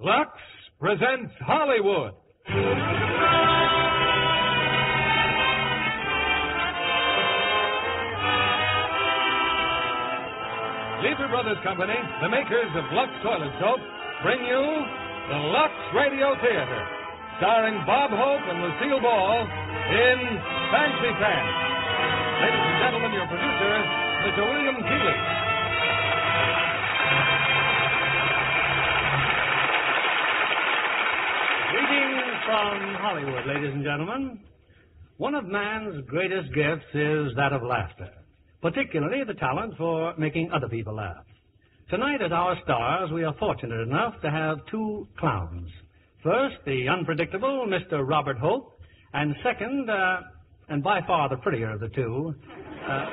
Lux presents Hollywood. Lever Brothers Company, the makers of Lux Toilet Soap, bring you the Lux Radio Theater, starring Bob Hope and Lucille Ball in Fancy Pants. Ladies and gentlemen, your producer, Mr. William Keighley. Greetings from Hollywood, ladies and gentlemen. One of man's greatest gifts is that of laughter, particularly the talent for making other people laugh. Tonight at our stars, we are fortunate enough to have two clowns. First, the unpredictable Mr. Robert Hope, and second, and by far the prettier of the two,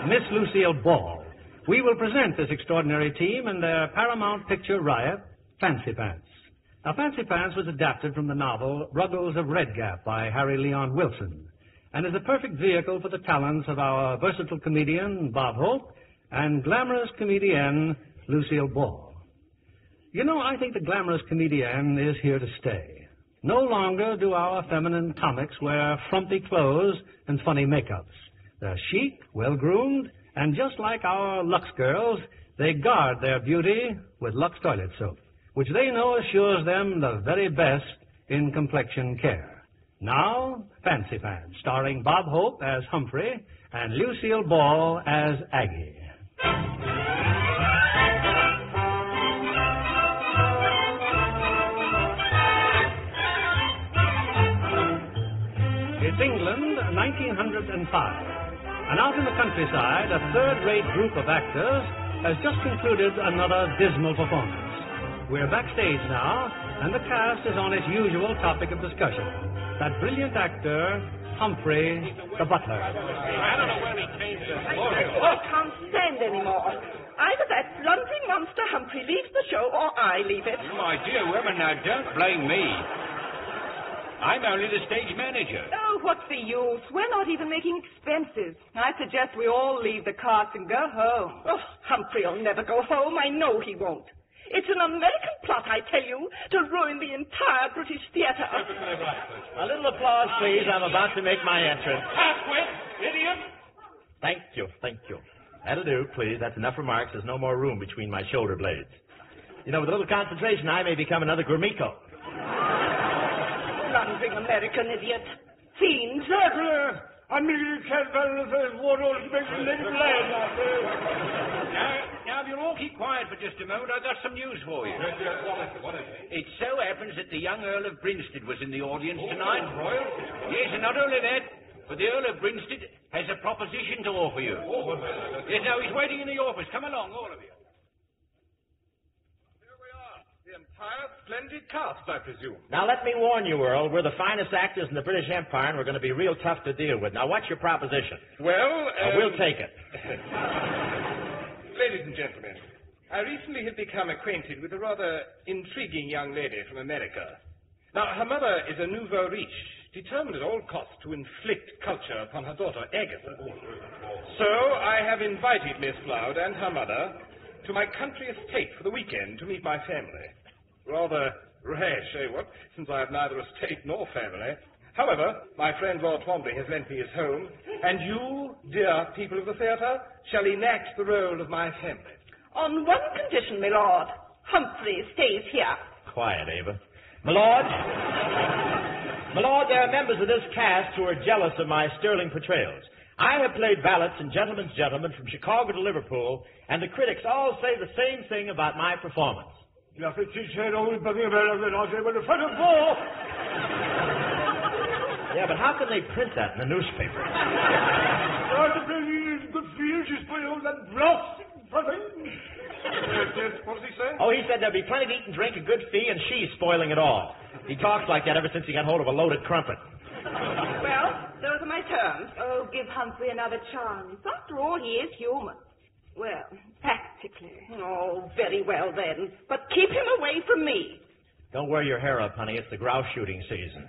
Miss Lucille Ball. We will present this extraordinary team in their Paramount picture riot, Fancy Pants. Now, Fancy Pants was adapted from the novel Ruggles of Red Gap by Harry Leon Wilson, and is a perfect vehicle for the talents of our versatile comedian, Bob Hope, and glamorous comedienne, Lucille Ball. You know, I think the glamorous comedienne is here to stay. No longer do our feminine comics wear frumpy clothes and funny makeups. They're chic, well-groomed, and just like our Lux girls, they guard their beauty with Lux toilet soap, which they know assures them the very best in complexion care. Now, Fancy Pants, starring Bob Hope as Humphrey and Lucille Ball as Aggie. It's England, 1905. And out in the countryside, a third-rate group of actors has just concluded another dismal performance. We're backstage now, and the cast is on its usual topic of discussion. That brilliant actor, Humphrey, the butler. I don't know where he changed his I can't stand anymore. Either that blundering monster Humphrey leaves the show, or I leave it. My dear woman, now don't blame me. I'm only the stage manager. Oh, what's the use? We're not even making expenses. I suggest we all leave the cast and go home. Oh, Humphrey'll never go home. I know he won't. It's an American plot, I tell you, to ruin the entire British theater. A little applause, please. I'm about to make my entrance. Halfway, idiot! Thank you. That'll do, please. That's enough remarks. There's no more room between my shoulder blades. You know, with a little concentration, I may become another Gromiko. Blundering American idiot. Fiends. Now, if you'll all keep quiet for just a moment, I've got some news for you. What is it? It so happens that the young Earl of Grinstead was in the audience tonight. Royal? Yes, and not only that, but the Earl of Grinstead has a proposition to offer you. Yes, now he's waiting in the office. Come along, all of you. Here we are. The entire splendid cast, I presume. Now, let me warn you, Earl. We're the finest actors in the British Empire, and we're going to be real tough to deal with. Now, what's your proposition? Well, we'll take it. Ladies and gentlemen, I recently have become acquainted with a rather intriguing young lady from America. Now, her mother is a nouveau riche, determined at all costs to inflict culture upon her daughter, Agatha. So, I have invited Miss Floud and her mother to my country estate for the weekend to meet my family. Rather rash, what? Since I have neither estate nor family. However, my friend Lord Twombly has lent me his home, and you, dear people of the theatre, shall enact the role of my family. On one condition, my lord. Humphrey stays here. Quiet, Ava. My lord, there are members of this cast who are jealous of my sterling portrayals. I have played valets and gentlemen's gentlemen from Chicago to Liverpool, and the critics all say the same thing about my performance. Yeah, but how can they print that in the newspaper? What does he say? Oh, he said there'd be plenty to eat and drink, a good fee, and she's spoiling it all. He talks like that ever since he got hold of a loaded crumpet. Well, those are my terms. Oh, give Humphrey another chance. After all, he is human. Well, practically. Oh, very well then. But keep him away from me. Don't wear your hair up, honey. It's the grouse shooting season.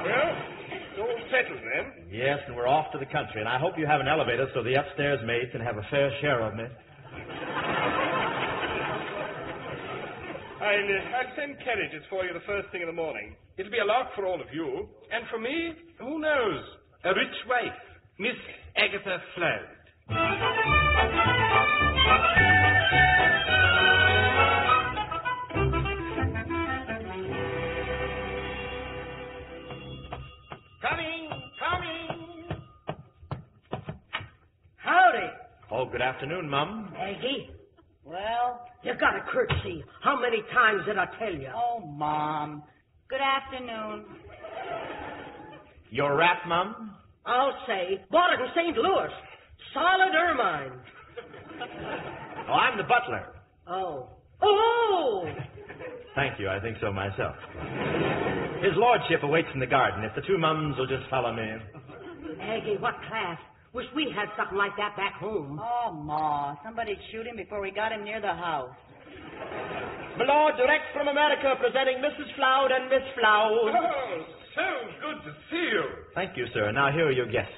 Well, it's all settled then. Yes, and we're off to the country, and I hope you have an elevator so the upstairs maids can have a fair share of me. I'll send carriages for you the first thing in the morning. It'll be a lark for all of you. And for me, who knows? A rich wife, Miss Agatha Floud. Coming. Howdy. Oh, good afternoon, Mum. Aggie. Well? You got a courtesy. How many times did I tell you? Oh, Mom. Good afternoon. Your wrap, Mum? I'll say. Bought it in St. Louis. Solid ermine. Oh, I'm the butler. Oh. Thank you. I think so myself. His lordship awaits in the garden. If the two mums will just follow me. Aggie, what class. Wish we had something like that back home. Oh, Ma. Somebody'd shoot him before we got him near the house. My lord, direct from America, presenting Mrs. Floud and Miss Floud. Oh, so good to see you. Thank you, sir. Now, here are your guests.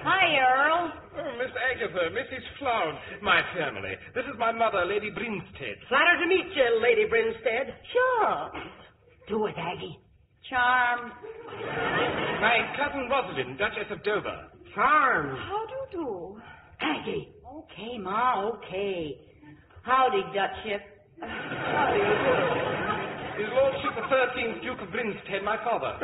Hi, Earl. Oh, Miss Agatha, Mrs. Floud, my family. This is my mother, Lady Brinstead. Flattered to meet you, Lady Brinstead. Sure. Do it, Aggie. Charmed. My cousin Rosalind, Duchess of Dover. Charmed. How do you do? Aggie. Okay, Ma, okay. Howdy, Duchess. How do you do? His Lordship the 13th Duke of Brinstead, my father.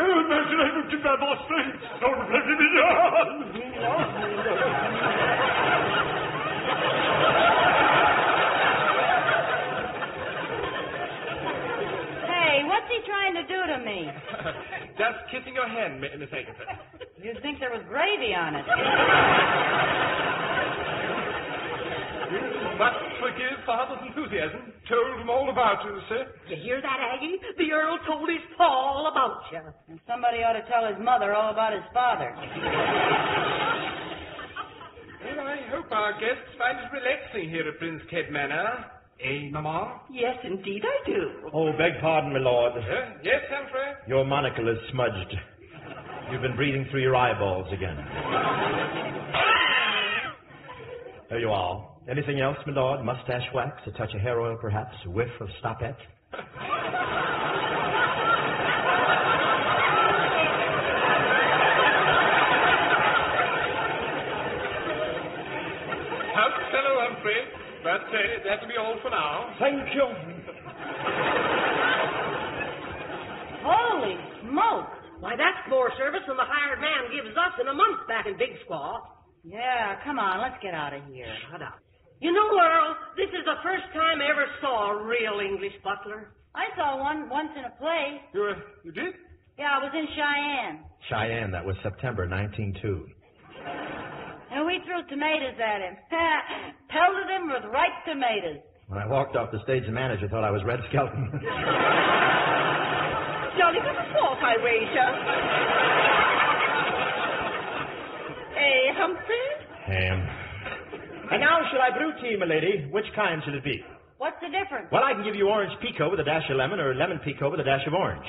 Hey, what's he trying to do to me? Just kissing your hand, Miss Agatha. You'd think there was gravy on it. But forgive father's enthusiasm. Told him all about you, sir. You hear that, Aggie? The Earl told his pa all about you. And somebody ought to tell his mother all about his father. Well, I hope our guests find it relaxing here at Brinstead Manor. Eh, Mamma? Yes, indeed I do. Oh, beg pardon, my lord. Yes, Humphrey? Your monocle is smudged. You've been breathing through your eyeballs again. There you are. Anything else, my lord? Mustache wax, a touch of hair oil, perhaps? A whiff of stoppette? Tough fellow, Humphrey. But that'll be all for now. Thank you. Holy smoke. Why, that's more service than the hired man gives us in a month back in Big Squaw. Yeah, come on, let's get out of here. Shut up. You know, Earl, this is the first time I ever saw a real English butler. I saw one once in a play. You did? Yeah, I was in Cheyenne. Cheyenne, that was September 1902. And we threw tomatoes at him. Pelted him with ripe tomatoes. When I walked off the stage, the manager thought I was Red Skelton. Jolly good sport, I wager. Eh, Humphrey? Ham. And now, shall I brew tea, my lady? Which kind shall it be? What's the difference? Well, I can give you orange pekoe with a dash of lemon, or lemon pekoe with a dash of orange.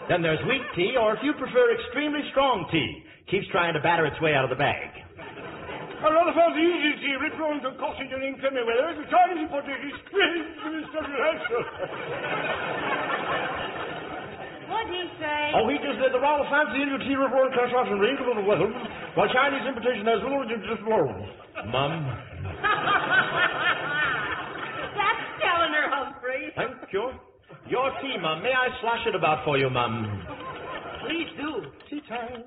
Then there's wheat tea, or if you prefer extremely strong tea. Keeps trying to batter its way out of the bag. I rather fancy easy tea, rich rolling concoction during clear weather. The Chinese import is What'd he say? Oh, he just said the rather fancy Indian tea, rich rolling concoction during clear weather, while Chinese importation has little just rolls. Mum. That's telling her, Humphrey. Thank you. Your tea, Mum. May I slosh it about for you, Mum? Please do. Tea time,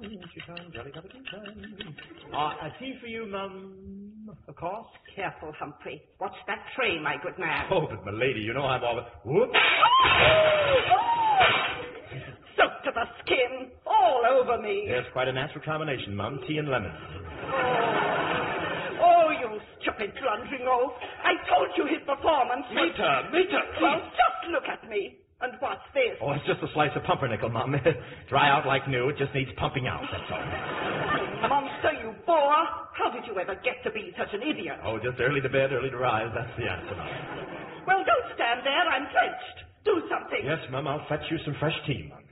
jolly cup of tea time. A tea for you, Mum, of course. Careful, Humphrey. Watch that tray, my good man. Oh, but my lady, you know I'm all... Whoops. Soaked to the skin. All over me. There's quite a natural combination, Mum. Tea and lemon. Oh, you stupid plunging oaf. I told you his performance was... Meta, Well, just look at me. And what's this? Oh, it's just a slice of pumpernickel, Mum. Dry out like new. It just needs pumping out, that's all. Monster, you bore. How did you ever get to be such an idiot? Oh, just early to bed, early to rise. That's the answer, Mum. Well, don't stand there. I'm drenched. Do something. Yes, Mum, I'll fetch you some fresh tea, Mum.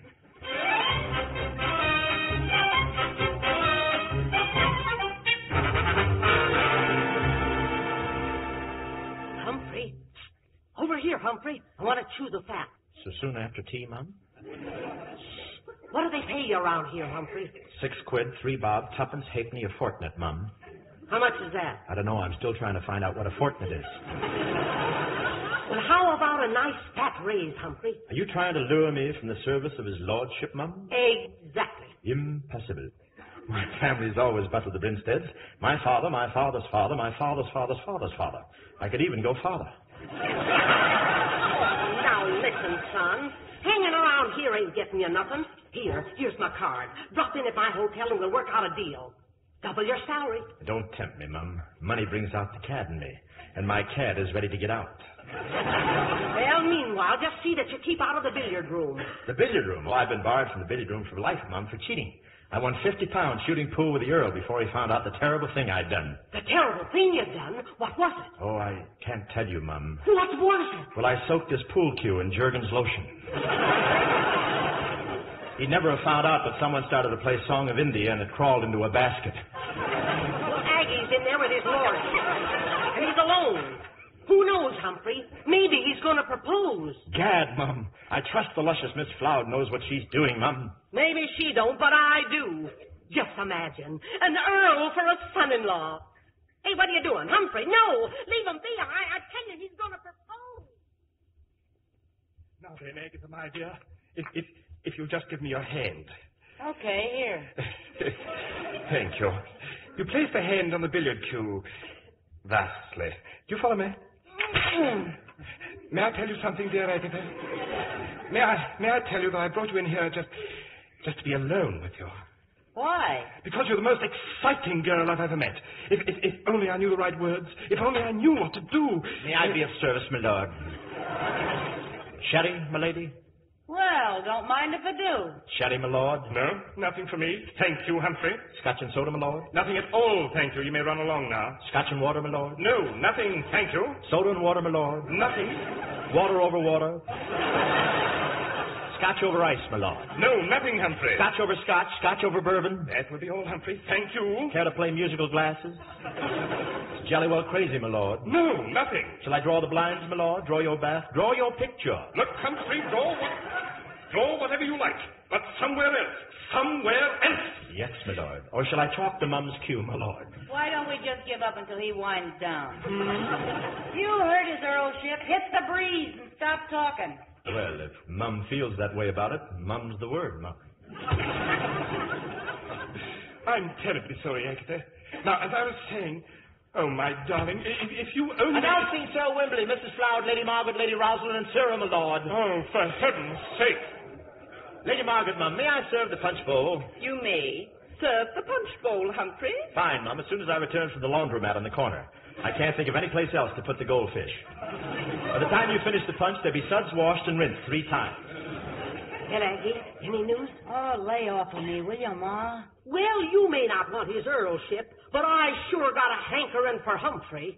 Humphrey, here, Humphrey. I want to chew the fat. So soon after tea, Mum? What do they pay you around here, Humphrey? 6 quid, 3 bob, 2pence, halfpenny a fortnight, Mum. How much is that? I don't know. I'm still trying to find out what a fortnight is. Well, how about a nice fat raise, Humphrey? Are you trying to lure me from the service of his lordship, Mum? Exactly. Impossible. My family's always buttled the Brinsteads. My father, my father's father, my father's father's father's father. I could even go farther. Now listen, son. Hanging around here ain't getting you nothing. Here's my card. Drop in at my hotel and we'll work out a deal. Double your salary. Don't tempt me, Mum. Money brings out the cad in me, and my cad is ready to get out. Well, meanwhile, just see that you keep out of the billiard room. The billiard room? Oh, I've been barred from the billiard room for life, Mum, for cheating. I won £50 shooting pool with the Earl before he found out the terrible thing I'd done. The terrible thing you'd done? What was it? Oh, I can't tell you, Mum. What was it? Well, I soaked his pool cue in Jergens lotion. He'd never have found out that someone started to play Song of India and it crawled into a basket. Well, Aggie's in there with his lordship. And he's alone. Who knows, Humphrey? Maybe he's going to propose. Gad, Mum. I trust the luscious Miss Floud knows what she's doing, Mum. Maybe she don't, but I do. Just imagine. An earl for a son-in-law. Hey, what are you doing? Humphrey, no. Leave him be. I tell you, he's going to propose. Now then, Agatha, my dear, if you'll just give me your hand. Okay, here. Thank you. You place the hand on the billiard cue. Thusly. Do you follow me? May I tell you something, dear Agatha? May I tell you that I brought you in here just to be alone with you? Why? Because you're the most exciting girl I've ever met. If only I knew the right words. If only I knew what to do. May I be of service, my lord? Sherry, my lady? Well, don't mind if I do. Sherry, my lord? No, nothing for me. Thank you, Humphrey. Scotch and soda, my lord? Nothing at all, thank you. You may run along now. Scotch and water, my lord? No, nothing, thank you. Soda and water, my lord? Nothing. Water over water? Scotch over ice, my lord? No, nothing, Humphrey. Scotch over scotch? Scotch over bourbon? That will be all, Humphrey. Thank you. Care to play musical glasses? Jolly well crazy, my lord. No, nothing. Shall I draw the blinds, my lord? Draw your bath? Draw your picture. Look, Humphrey, draw whatever you like, but somewhere else. Somewhere else. Yes, my lord. Or shall I chalk the mum's cue, my lord? Why don't we just give up until he winds down? You heard his earlship. Hit the breeze and stop talking. Well, if Mum feels that way about it, Mum's the word, Mum. I'm terribly sorry, Agatha. Now, as I was saying, oh, my darling, if you only... Announcing Sir Wimberley, Mrs. Floud, Lady Margaret, Lady Rosalind, and Cyril, my lord. Oh, for heaven's sake. Lady Margaret, Mum, may I serve the punch bowl? You may. Serve the punch bowl, Humphrey. Fine, Mum, as soon as I return from the laundromat in the corner. I can't think of any place else to put the goldfish. By the time you finish the punch, they'll be suds washed and rinsed 3 times. Well, Aggie, any news? Oh, lay off of me, will you, Ma? Well, you may not want his earlship, but I sure got a hankering for Humphrey.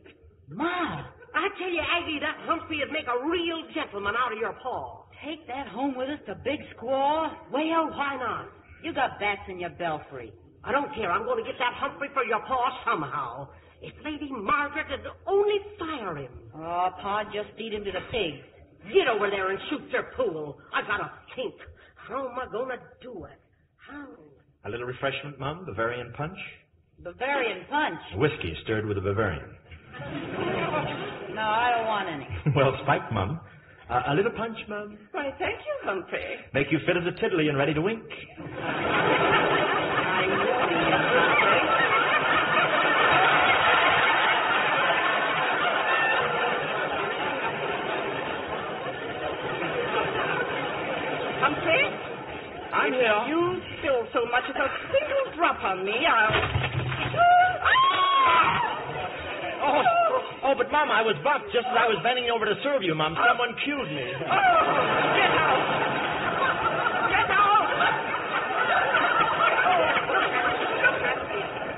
Ma, I tell you, Aggie, that Humphrey would make a real gentleman out of your paw. take that home with us to Big Squaw? Well, why not? You got bats in your belfry. I don't care. I'm going to get that Humphrey for your paw somehow. If Lady Margaret would only fire him. Oh, Pa, just feed him to the pigs. Get over there and shoot your pool. I got to think. How am I going to do it? How? A little refreshment, Mum? Bavarian punch? Bavarian punch? Whiskey stirred with a Bavarian. No, I don't want any. Well spiked, Mum. A little punch, Mum? Why, thank you, Humphrey. Make you fit as a tiddly and ready to wink. I know you, Humphrey. Humphrey? I'm here. You spill so much as a single drop on me, I'll... Oh, but, Mum, I was bucked just as I was bending over to serve you, Mum. Someone cued me. Oh, get out! Get out!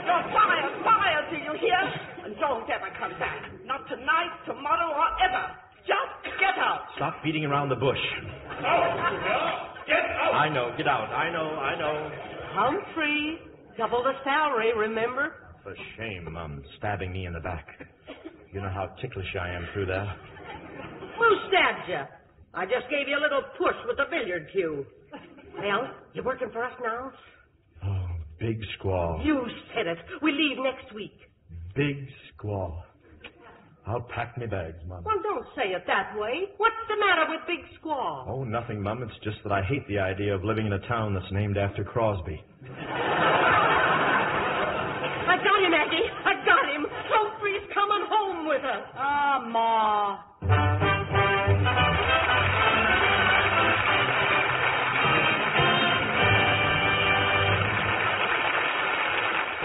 You're fired, do you hear? And don't ever come back. Not tonight, tomorrow, or ever. Just get out. Stop beating around the bush. Get out! I know. Get out. I know. Humphrey, double the salary, remember? For shame, Mum, stabbing me in the back. You know how ticklish I am through there. Who stabbed you? I just gave you a little push with the billiard cue. Well, you working for us now? Oh, big squall. You said it. We leave next week. Big squall. I'll pack my bags, Mom. Well, don't say it that way. What's the matter with Big Squall? Oh, nothing, Mum. It's just that I hate the idea of living in a town that's named after Crosby. I got him, Aggie. I got him. Humphrey's coming home with us. Ah, Ma.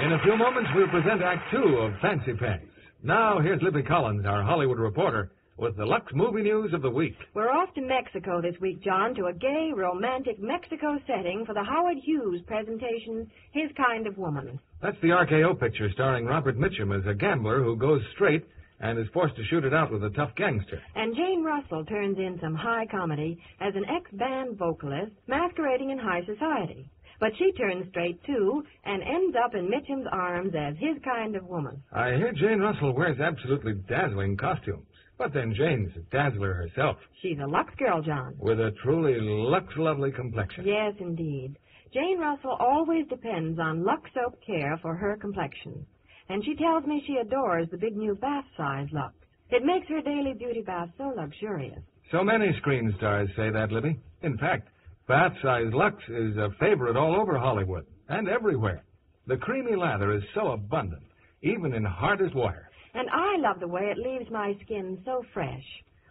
In a few moments, we'll present Act Two of Fancy Pants. Now, here's Libby Collins, our Hollywood reporter, with the Lux movie news of the week. We're off to Mexico this week, John, to a gay, romantic Mexico setting for the Howard Hughes presentation, His Kind of Woman. That's the RKO picture starring Robert Mitchum as a gambler who goes straight and is forced to shoot it out with a tough gangster. And Jane Russell turns in some high comedy as an ex-band vocalist masquerading in high society. But she turns straight, too, and ends up in Mitchum's arms as his kind of woman. I hear Jane Russell wears absolutely dazzling costumes. But then Jane's a dazzler herself. She's a Lux girl, John. With a truly Lux-lovely complexion. Yes, indeed. Jane Russell always depends on Lux soap care for her complexion. And she tells me she adores the big new bath-size Lux. It makes her daily beauty bath so luxurious. So many screen stars say that, Libby. In fact, bath-size Lux is a favorite all over Hollywood and everywhere. The creamy lather is so abundant, even in hard as water. And I love the way it leaves my skin so fresh.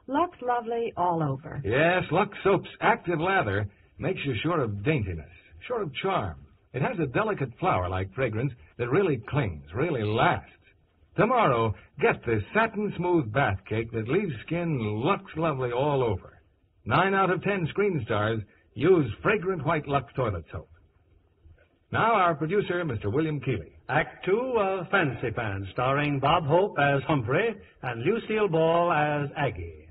Lux lovely all over. Yes, Lux Soap's active lather makes you sure of daintiness, sure of charm. It has a delicate flower-like fragrance that really clings, really lasts. Tomorrow, get this satin-smooth bath cake that leaves skin Lux lovely all over. 9 out of 10 screen stars use fragrant white Lux toilet soap. Now our producer, Mr. William Keeley. Act Two of Fancy Pants, starring Bob Hope as Humphrey and Lucille Ball as Aggie.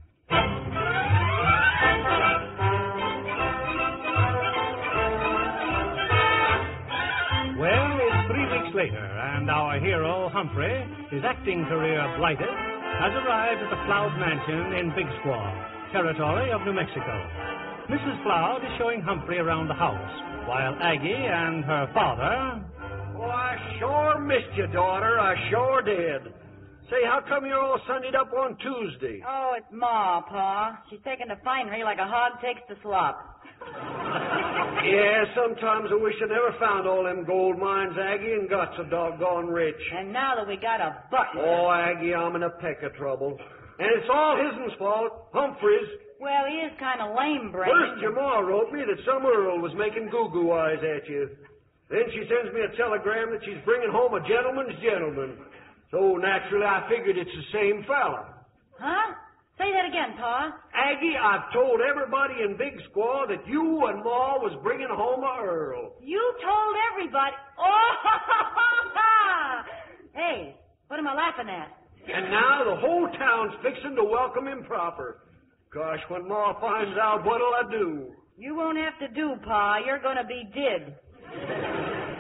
Well, it's 3 weeks later, and our hero, Humphrey, his acting career blighted, has arrived at the Floud Mansion in Big Squaw, territory of New Mexico. Mrs. Floud is showing Humphrey around the house, while Aggie and her father... Oh, I sure missed you, daughter. I sure did. Say, how come you're all sunnied up on Tuesday? Oh, it's Ma, Pa. She's taking the finery like a hog takes the slop. Yeah, sometimes I wish I never found all them gold mines, Aggie, and got so doggone rich. And now that we got a butler... Oh, Aggie, I'm in a peck of trouble. And it's all his'n fault, Humphrey's. Well, he is kind of lame-brained. First, your ma wrote me that some Earl was making goo-goo eyes at you. Then she sends me a telegram that she's bringing home a gentleman's gentleman. So, naturally, I figured it's the same fella. Huh? Say that again, Pa. Aggie, I've told everybody in Big Squaw that you and Ma was bringing home a Earl. You told everybody... Oh, Hey, what am I laughing at? And now the whole town's fixing to welcome him proper. Gosh, when Ma finds out, what'll I do? You won't have to do, Pa. You're going to be did.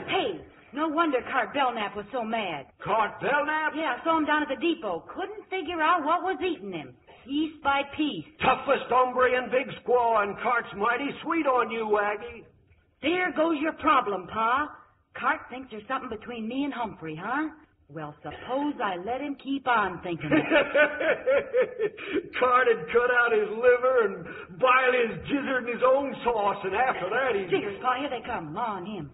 Hey, no wonder Cart Belknap was so mad. Cart Belknap? Yeah, I saw him down at the depot. Couldn't figure out what was eating him. Piece by piece. Toughest hombre in Big Squaw, and Cart's mighty sweet on you, Aggie. There goes your problem, Pa. Cart thinks there's something between me and Humphrey, huh? Well, suppose I let him keep on thinking it. Cart had cut out his liver and boiled his gizzard in his own sauce, and after that he... Cheers, Pa, here they come. Ma on him.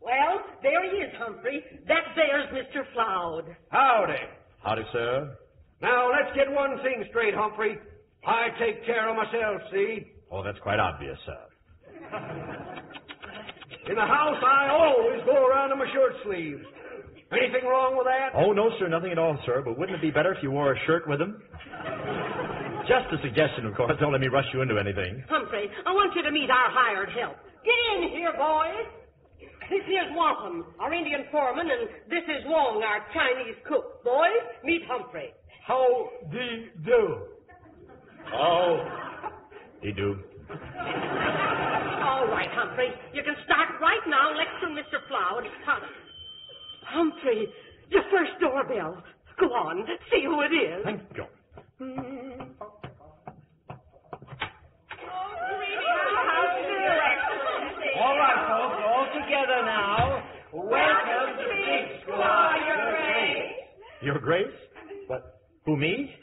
Well, there he is, Humphrey. That there's Mr. Floud. Howdy. Howdy, sir. Now, let's get one thing straight, Humphrey. I take care of myself, see? Oh, that's quite obvious, sir. In the house, I always go around in my shirt sleeves. Anything wrong with that? Oh, no, sir, nothing at all, sir. But wouldn't it be better if you wore a shirt with them? Just a suggestion, of course. Don't let me rush you into anything. Humphrey, I want you to meet our hired help. Get in here, boys. This here's Wampum, our Indian foreman, and this is Wong, our Chinese cook. Boys, meet Humphrey. How do? Oh, he do. All right, Humphrey. You can start right now lecturing Mr. Floud. Humphrey, your first doorbell. Go on, see who it is. Thank you. Your Grace? But who, me?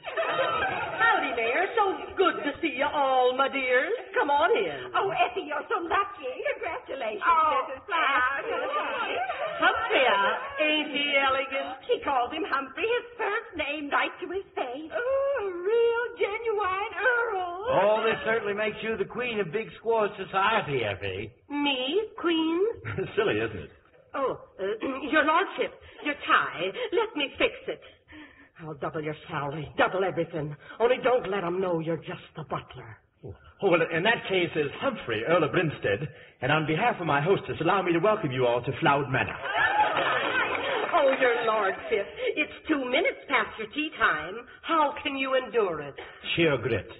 Howdy there. So good to see you all, my dears. Come on in. Oh, Effie, you're so lucky. Congratulations, Mrs. Floud. Humphrey, ain't he elegant? She calls him Humphrey, his first name, right to his face. Oh, a real, genuine Earl. Oh, this certainly makes you the queen of big squaw society, Effie. Me, Queen? Silly, isn't it? Oh, your lordship, your tie. Let me fix it. I'll double your salary, double everything. Only don't let 'em know you're just the butler. Oh, well, in that case, as Humphrey, Earl of Brinstead, and on behalf of my hostess, allow me to welcome you all to Floud Manor. Oh, your lordship, it's 2 minutes past your tea time. How can you endure it? Sheer grit.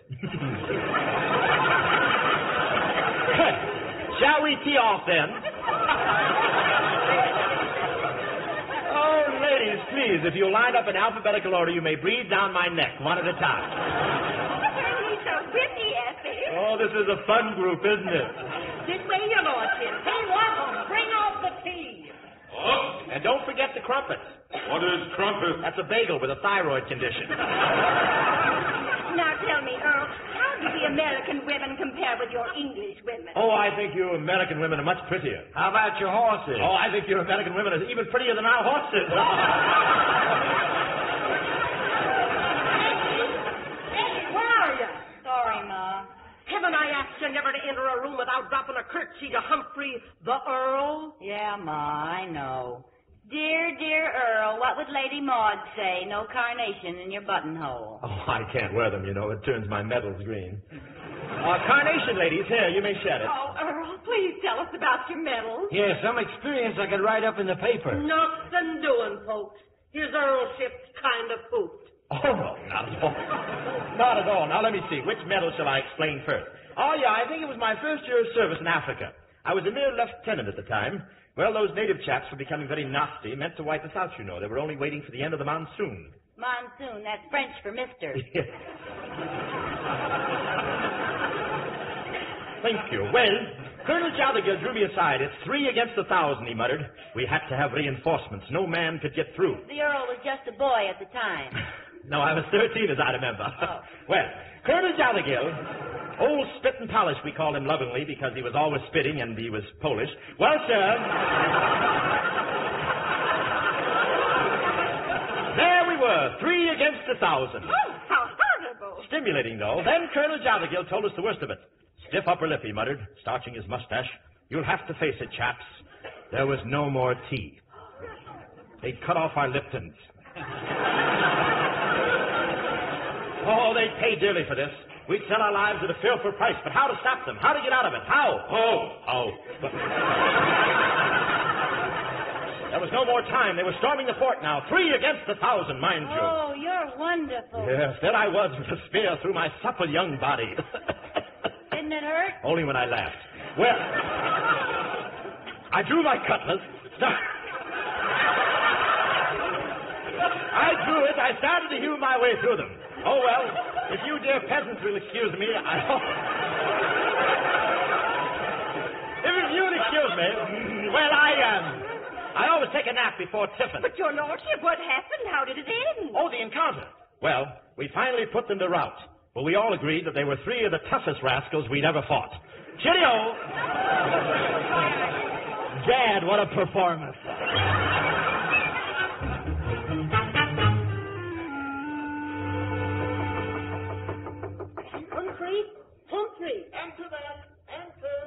Shall we tee off, then? Oh, ladies, please, if you'll line up in alphabetical order, you may breathe down my neck, one at a time. He's so witty, Effie. Oh, this is a fun group, isn't it? This way, your lordship. Hey, welcome. Bring off the tea. Oh, and don't forget the crumpets. What is crumpet? That's a bagel with a thyroid condition. Now tell me, Earl, how do the American women compare with your English women? Oh, I think you American women are much prettier. How about your horses? Oh, I think you American women are even prettier than our horses. Hey, where are you? Sorry, Ma. Haven't I asked you never to enter a room without dropping a curtsy to Humphrey the Earl? Yeah, Ma, I know. Dear, dear Earl, what would Lady Maud say? No carnation in your buttonhole. Oh, I can't wear them, you know. It turns my medals green. Carnation, ladies. Here, you may shed it. Oh, Earl, please tell us about your medals. Yeah, some experience I could write up in the paper. Nothing doing, folks. His Earlship's kind of pooped. Oh, no, not at all. Not at all. Now, let me see. Which medal shall I explain first? Oh, yeah, I think it was my first year of service in Africa. I was a mere lieutenant at the time. Well, those native chaps were becoming very nasty, meant to wipe us out, you know. They were only waiting for the end of the monsoon. Monsoon, that's French for mister. Yes. Thank you. Well, Colonel Jothergill drew me aside. It's 3 against 1,000, he muttered. We had to have reinforcements. No man could get through. The Earl was just a boy at the time. No, I was 13, as I remember. Oh. Well, Colonel Jothergill, old Spit and Polish, we called him lovingly because he was always spitting and he was Polish. Well, sir, there we were, 3 against 1,000. Oh, how horrible. Stimulating, though. Then Colonel Jothergill told us the worst of it. Stiff upper lip, he muttered, starching his mustache. You'll have to face it, chaps. There was no more tea. They'd cut off our Liptons. Oh, they paid dearly for this. We'd sell our lives at a fearful price, but how to stop them? How to get out of it? How? How? There was no more time. They were storming the fort now. 3 against 1,000, mind you. Oh, you're wonderful. Yes, there I was with a spear through my supple young body. Didn't it hurt? Only when I laughed. Well, I drew my cutlass. I drew it. I started to hew my way through them. Oh, well, if you dear peasants will excuse me, if you'll excuse me, well, I always take a nap before tiffin. But, your lordship, what happened? How did it end? Oh, the encounter. Well, we finally put them to rout. Well, we all agreed that they were 3 of the toughest rascals we'd ever fought. Cheerio! Dad, what a performance. Humphrey! Enter then! Enter!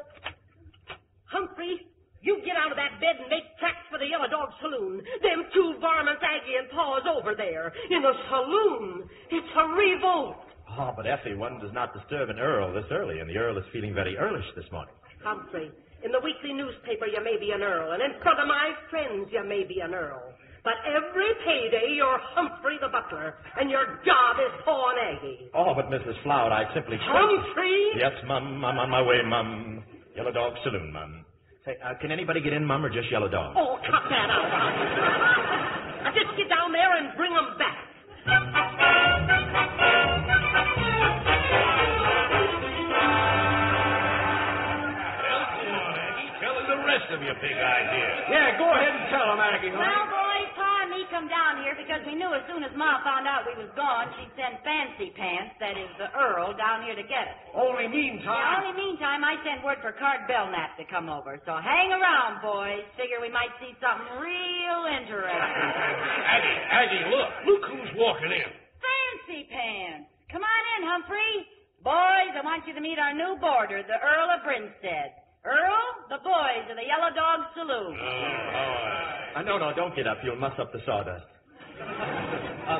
Humphrey, you get out of that bed and make tracks for the Yellow Dog Saloon. Them 2 varmints, Aggie and Pa's over there. In the saloon. It's a revolt. Oh, but Effie, one does not disturb an Earl this early, and the Earl is feeling very Earlish this morning. Humphrey, in the weekly newspaper you may be an Earl, and in front of my friends you may be an Earl. But every payday you're Humphrey the butler, and your job is Pa and Aggie. Oh, but Mrs. Floud, I simply... Humphrey? Yes, Mum. I'm on my way, Mum. Yellow Dog Saloon, Mum. Say, can anybody get in, Mum, or just Yellow Dog? Oh, cut that out. Now just get down there and bring them back. The rest of your big idea. Yeah, go ahead and tell them, Aggie. Well, boys, Pa and me come down here because we knew as soon as Ma found out we was gone, she'd send Fancy Pants, that is the Earl, down here to get us. Only meantime, I sent word for Cart Belknap to come over. So hang around, boys. Figure we might see something real interesting. Aggie, look who's walking in. Fancy Pants. Come on in, Humphrey. Boys, I want you to meet our new boarder, the Earl of Brinstead. Earl, the boys of the Yellow Dog Saloon. No, don't get up. You'll muss up the sawdust.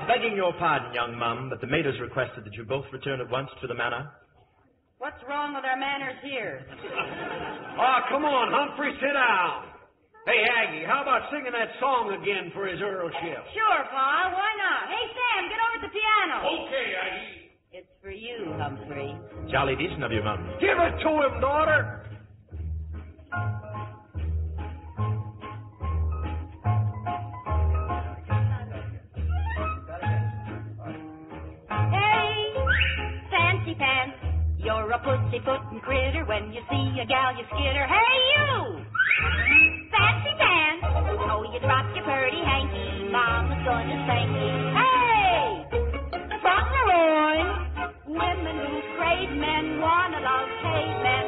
Begging your pardon, young mum, but the maid has requested that you both return at once to the manor. What's wrong with our manners here? Come on, Humphrey, sit down. Hey, Aggie, how about singing that song again for his earlship? Sure, Pa. Why not? Hey, Sam, get over to the piano. Okay, Aggie. It's for you, Humphrey. Jolly decent of you, mum. Give it to him, daughter. Pants. You're a pussy-footin' critter. When you see a gal, you skitter. Hey, you! Fancy Pants. Oh, you drop your purty hanky. Mama's gonna spank you. Hey! From the Roy. Women who crave men wanna love cavemen.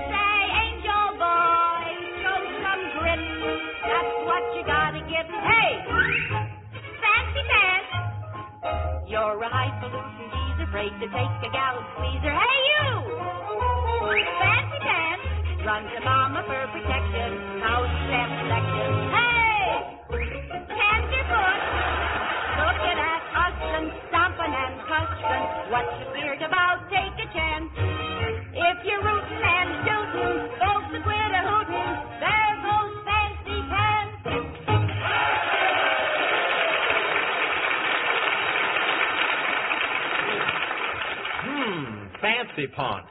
Say, angel boy, show some grit. That's what you gotta give. Hey! Fancy Pants. You're a highfalutin' geezer, afraid to take a gal and squeeze her. Hey, you! Fancy Pants. Run to Mama for protection. House stamp selection. Hey! Tenderfoot. Looking at hustling, stomping and cussing. What you feared about? Take a chance. If you're rootin' and shootin', folks will quit a hootin'. There goes Fancy Pants. Fancy Pants.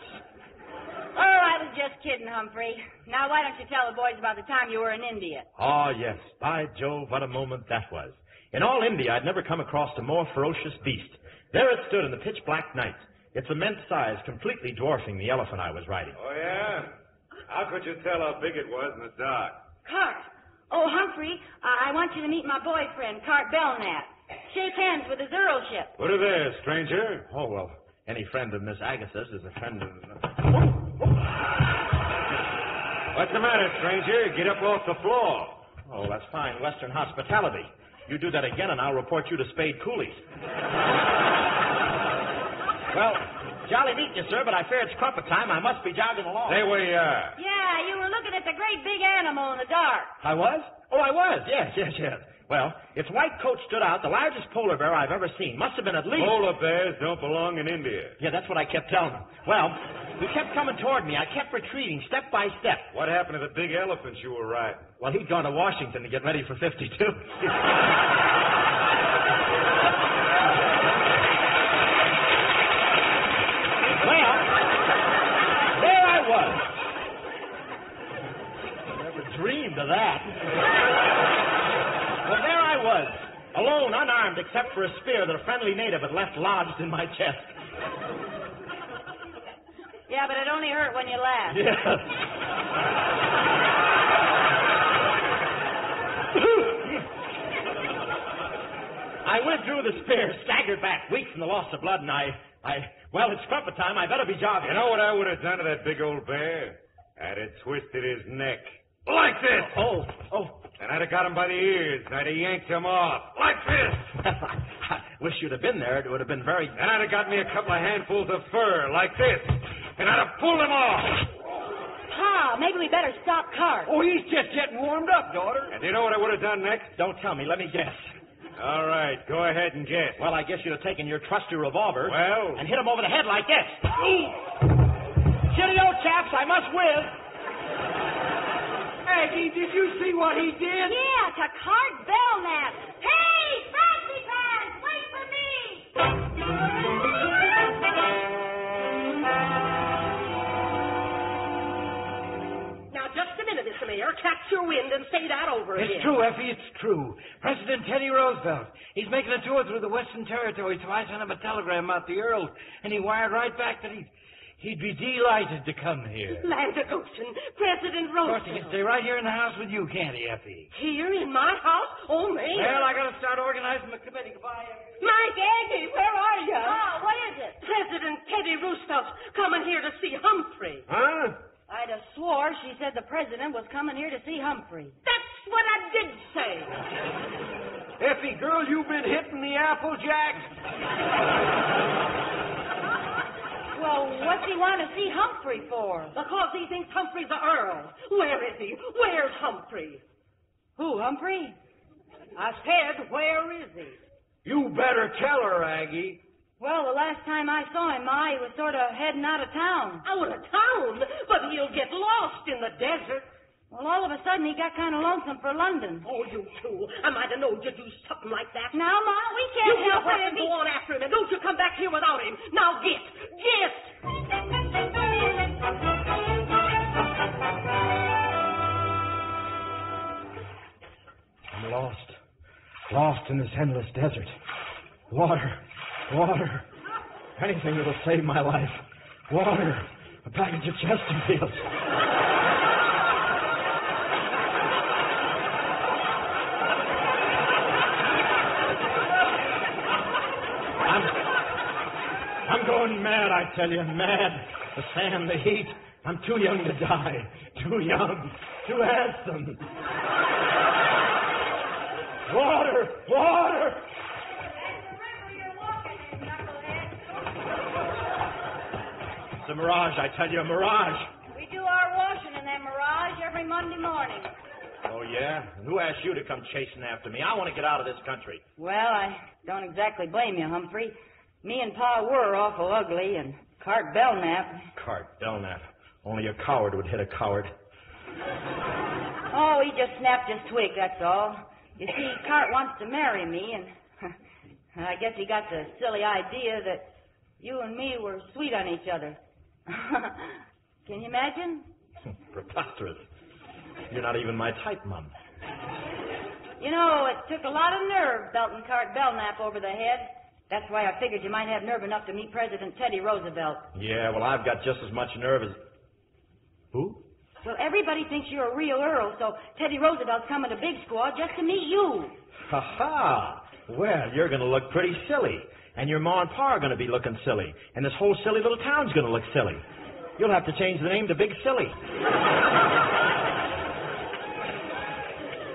Oh, I was just kidding, Humphrey. Now, why don't you tell the boys about the time you were in India? Oh, yes. By Jove, what a moment that was. In all India, I'd never come across a more ferocious beast. There it stood in the pitch-black night, its immense size completely dwarfing the elephant I was riding. Oh, yeah? How could you tell how big it was in the dark? Cart. Oh, Humphrey, I want you to meet my boyfriend, Cart Belknap. Shake hands with his earlship. What are there, stranger? Oh, well, any friend of Miss Agatha's is a friend of... What's the matter, stranger? Get up off the floor. Oh, that's fine Western hospitality. You do that again, and I'll report you to Spade Coolies. Well, jolly meeting you, sir, but I fear it's crumpet time. I must be jogging along. Stay where you are. Yeah, you were looking at the great big animal in the dark. I was? Oh, I was. Yes. Well, its white coat stood out, the largest polar bear I've ever seen. Must have been at least... Polar bears don't belong in India. Yeah, that's what I kept telling him. Well, he kept coming toward me. I kept retreating step by step. What happened to the big elephants you were riding? Well, he'd gone to Washington to get ready for 52. Well, there I was. Never dreamed of that. Well, there I was, alone, unarmed, except for a spear that a friendly native had left lodged in my chest. Yeah, but it only hurt when you laughed. Yes. I withdrew the spear, staggered back, weak from the loss of blood, and well, it's crumpet time. I better be jogging. You know what I would have done to that big old bear? I'd have twisted his neck. Like this! Oh. And I'd have got him by the ears, and I'd have yanked him off. Like this! I wish you'd have been there. It would have been very... And I'd have got me a couple of handfuls of fur, like this. And I'd have pulled him off. Pa, maybe we better stop Cart. Oh, he's just getting warmed up, daughter. And do you know what I would have done next? Don't tell me. Let me guess. All right, go ahead and guess. Well, I guess you'd have taken your trusty revolver... Well? ...and hit him over the head like this. Cheerio, chaps. I must whiz. Aggie, did you see what he did? Yeah, to Cart Belknap. Hey, Fancy Pants, wait for me! Now, just a minute, Mr. Mayor. Catch your wind and say that over again. It's true, Effie, it's true. President Teddy Roosevelt. He's making a tour through the Western Territory, so I sent him a telegram about the Earl, and he wired right back that He'd be delighted to come here. Land of Ocean, President Of course, he Roosevelt. can stay right here in the house with you, can't he, Effie? Here in my house? Oh, man. Well, I gotta start organizing the committee. Goodbye, Effie. Mike Aggie, where are you? Oh, what is it? President Teddy Roosevelt's coming here to see Humphrey. Huh? I'd have swore she said the president was coming here to see Humphrey. That's what I did say. Effie, girl, you've been hitting the Applejack. Well, what's he want to see Humphrey for? Because he thinks Humphrey's the Earl. Where is he? Where's Humphrey? Who, Humphrey? I said, where is he? You better tell her, Aggie. Well, the last time I saw him, Ma, he was sort of heading out of town. Out of town? But he'll get lost in the desert. Well, all of a sudden, he got kind of lonesome for London. Oh, you too. I might have known you'd do something like that. Now, Ma, we You can't get help up it and if go on after him, and don't you come back here without him. Now get! Get! I'm lost. Lost in this endless desert. Water. Water. Anything that'll save my life. Water. A package of Chesterfields. I'm going mad, I tell you, mad. The sand, the heat. I'm too young to die. Too young. Too handsome. Water! Water! It's a mirage, I tell you, a mirage. We do our washing in that mirage every Monday morning. Oh, yeah? And who asked you to come chasing after me? I want to get out of this country. Well, I don't exactly blame you, Humphrey. Me and Pa were awful ugly, and Cart Belknap. Cart Belknap. Only a coward would hit a coward. Oh, he just snapped his twig, that's all. You see, Cart wants to marry me, and I guess he got the silly idea that you and me were sweet on each other. Can you imagine? Preposterous. You're not even my type, Mum. You know, it took a lot of nerve belting Cart Belknap over the head. That's why I figured you might have nerve enough to meet President Teddy Roosevelt. Yeah, well, I've got just as much nerve as... Who? Well, everybody thinks you're a real earl, so Teddy Roosevelt's coming to Big Squaw just to meet you. Ha-ha! Well, you're going to look pretty silly. And your ma and pa are going to be looking silly. And this whole silly little town's going to look silly. You'll have to change the name to Big Silly.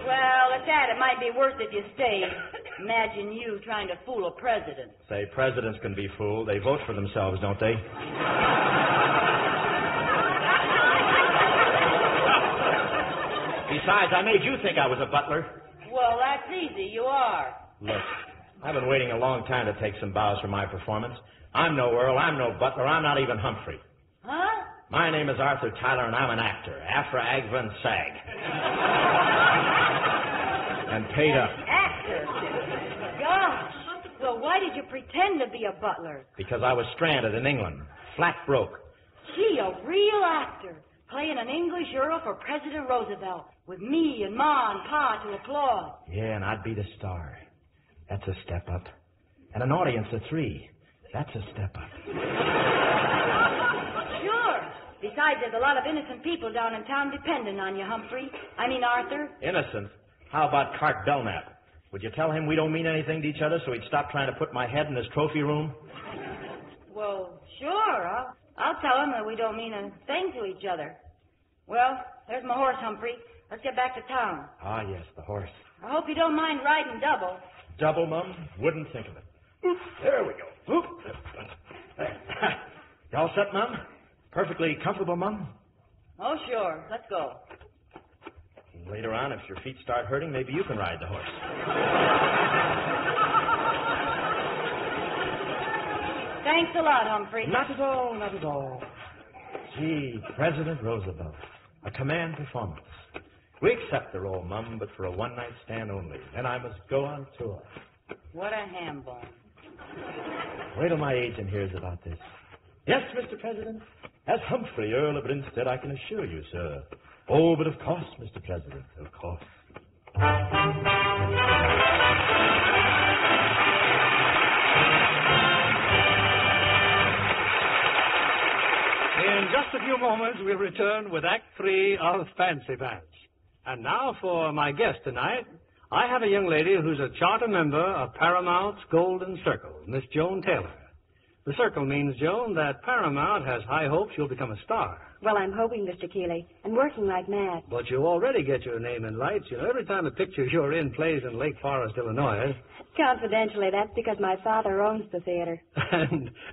Well, at that, it might be worse if you stayed. Imagine you trying to fool a president. Say, presidents can be fooled. They vote for themselves, don't they? Besides, I made you think I was a butler. Well, that's easy. You are. Look, I've been waiting a long time to take some bows for my performance. I'm no Earl, I'm no butler, I'm not even Humphrey. Huh? My name is Arthur Tyler, and I'm an actor. Afra, Agva, and Sag. And paid up. Actor? Gosh. Well, why did you pretend to be a butler? Because I was stranded in England. Flat broke. Gee, a real actor. Playing an English earl for President Roosevelt. With me and Ma and Pa to applaud. Yeah, and I'd be the star. That's a step up. And an audience of 3. That's a step up. Sure. Besides, there's a lot of innocent people down in town depending on you, Humphrey. I mean, Arthur. Innocent? How about Cart Belknap? Would you tell him we don't mean anything to each other so he'd stop trying to put my head in his trophy room? Well, sure. I'll tell him that we don't mean a thing to each other. Well, there's my horse, Humphrey. Let's get back to town. Ah, yes, the horse. I hope you don't mind riding double. Double, Mum? Wouldn't think of it. Oop, there we go. Oop. There. You all set, Mum? Perfectly comfortable, Mum? Oh, sure. Let's go. Later on, if your feet start hurting, maybe you can ride the horse. Thanks a lot, Humphrey. Not at all, not at all. Gee, President Roosevelt. A command performance. We accept the role, Mum, but for a one-night stand only. Then I must go on tour. What a ham bone. Wait till my agent hears about this. Yes, Mr. President. As Humphrey, Earl of Brinstead, I can assure you, sir. Oh, but of course, Mr. President, of course. just a few moments, we'll return with Act 3 of Fancy Pants. And now for my guest tonight, I have a young lady who's a charter member of Paramount's Golden Circle, Miss Joan Taylor. The circle means, Joan, that Paramount has high hopes you'll become a star. Well, I'm hoping, Mr. Keeley, and working like mad. But you already get your name in lights. You know, every time a picture you're in plays in Lake Forest, Illinois. Confidentially, that's because my father owns the theater.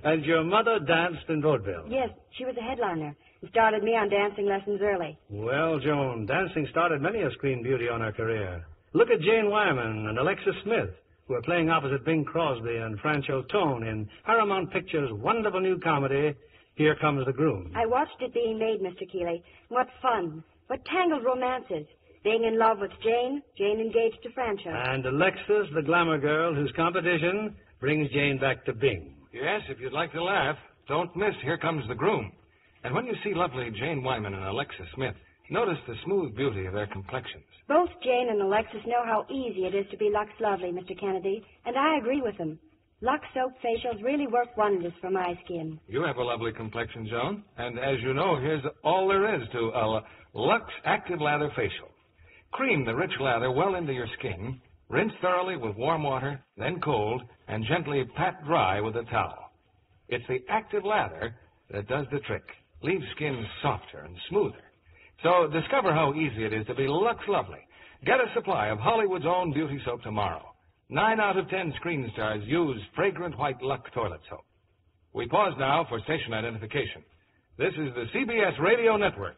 And your mother danced in vaudeville. Yes, she was a headliner and started me on dancing lessons early. Well, Joan, dancing started many a screen beauty on her career. Look at Jane Wyman and Alexis Smith, who are playing opposite Bing Crosby and Francho Tone in Paramount Pictures' wonderful new comedy, Here Comes the Groom. I watched it being made, Mr. Keeley. What fun. What tangled romances. Being in love with Jane, Jane engaged to Francho. And Alexis, the glamour girl, whose competition brings Jane back to Bing. Yes, if you'd like to laugh, don't miss Here Comes the Groom. And when you see lovely Jane Wyman and Alexis Smith, notice the smooth beauty of their complexions. Both Jane and Alexis know how easy it is to be Lux Lovely, Mr. Kennedy, and I agree with them. Lux Soap facials really work wonders for my skin. You have a lovely complexion, Joan. And as you know, here's all there is to a Lux Active Lather Facial. Cream the rich lather well into your skin, rinse thoroughly with warm water, then cold, and gently pat dry with a towel. It's the active lather that does the trick, leaves skin softer and smoother. So discover how easy it is to be Lux Lovely. Get a supply of Hollywood's own beauty soap tomorrow. 9 out of 10 screen stars use fragrant white Lux toilet soap. We pause now for station identification. This is the CBS Radio Network.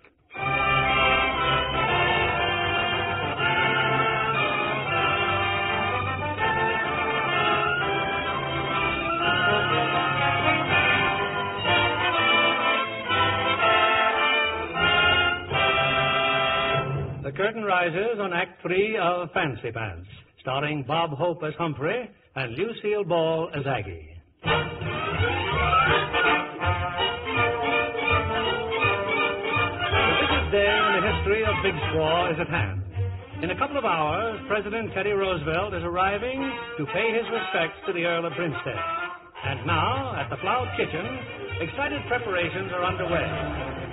The curtain rises on Act 3 of Fancy Pants, starring Bob Hope as Humphrey and Lucille Ball as Aggie. The biggest day in the history of Big Squaw is at hand. In a couple of hours, President Teddy Roosevelt is arriving to pay his respects to the Earl of Grinstead. And now, at the Floud Kitchen, excited preparations are underway.